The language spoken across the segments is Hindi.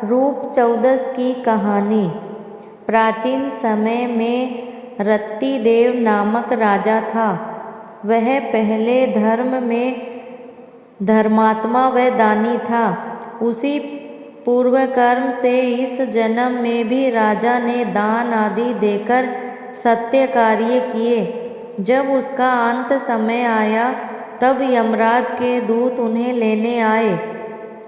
रूप 14 की कहानी। प्राचीन समय में रत्तिदेव नामक राजा था। वह पहले धर्म में धर्मात्मा व दानी था। उसी पूर्व कर्म से इस जन्म में भी राजा ने दान आदि देकर सत्य कार्य किए। जब उसका अंत समय आया तब यमराज के दूत उन्हें लेने आए।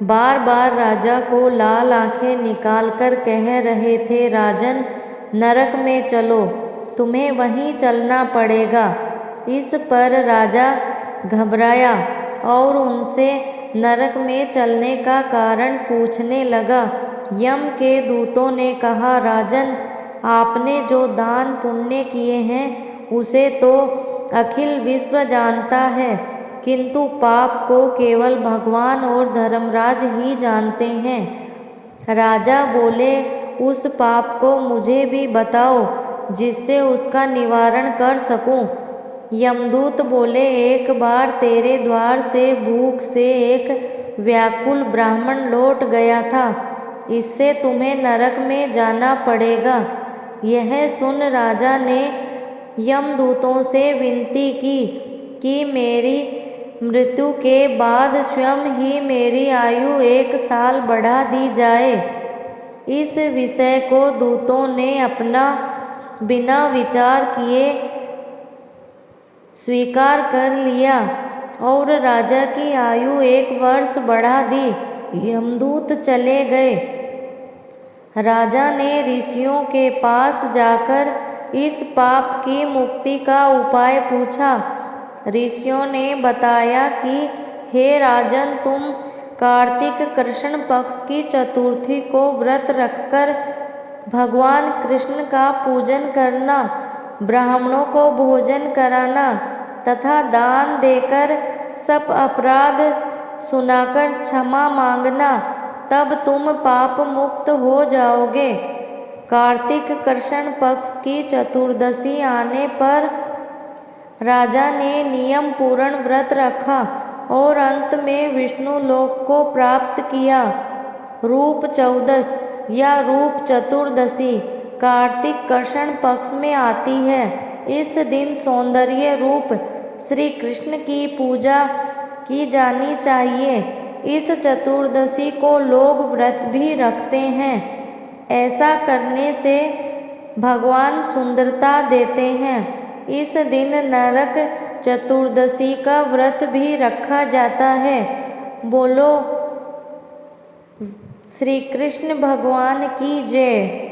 बार बार राजा को लाल आंखें निकालकर कह रहे थे, राजन नरक में चलो, तुम्हें वहीं चलना पड़ेगा। इस पर राजा घबराया और उनसे नरक में चलने का कारण पूछने लगा। यम के दूतों ने कहा, राजन आपने जो दान पुण्य किए हैं उसे तो अखिल विश्व जानता है, किंतु पाप को केवल भगवान और धर्मराज ही जानते हैं। राजा बोले, उस पाप को मुझे भी बताओ जिससे उसका निवारण कर सकूं। यमदूत बोले, एक बार तेरे द्वार से भूख से एक व्याकुल ब्राह्मण लौट गया था, इससे तुम्हें नरक में जाना पड़ेगा। यह सुन राजा ने यमदूतों से विनती की कि मेरी मृत्यु के बाद स्वयं ही मेरी आयु 1 साल बढ़ा दी जाए। इस विषय को दूतों ने अपना बिना विचार किए स्वीकार कर लिया और राजा की आयु 1 वर्ष बढ़ा दी। यमदूत चले गए। राजा ने ऋषियों के पास जाकर इस पाप की मुक्ति का उपाय पूछा। ऋषियों ने बताया कि हे राजन, तुम कार्तिक कृष्ण पक्ष की चतुर्थी को व्रत रखकर भगवान कृष्ण का पूजन करना, ब्राह्मणों को भोजन कराना तथा दान देकर सब अपराध सुनाकर क्षमा मांगना, तब तुम पाप मुक्त हो जाओगे। कार्तिक कृष्ण पक्ष की चतुर्दशी आने पर राजा ने नियम पूर्ण व्रत रखा और अंत में विष्णु लोक को प्राप्त किया। रूप 14 या रूप चतुर्दशी कार्तिक कृष्ण पक्ष में आती है। इस दिन सौंदर्य रूप श्री कृष्ण की पूजा की जानी चाहिए। इस चतुर्दशी को लोग व्रत भी रखते हैं। ऐसा करने से भगवान सुंदरता देते हैं। इस दिन नरक चतुर्दशी का व्रत भी रखा जाता है। बोलो श्री कृष्ण भगवान की जय।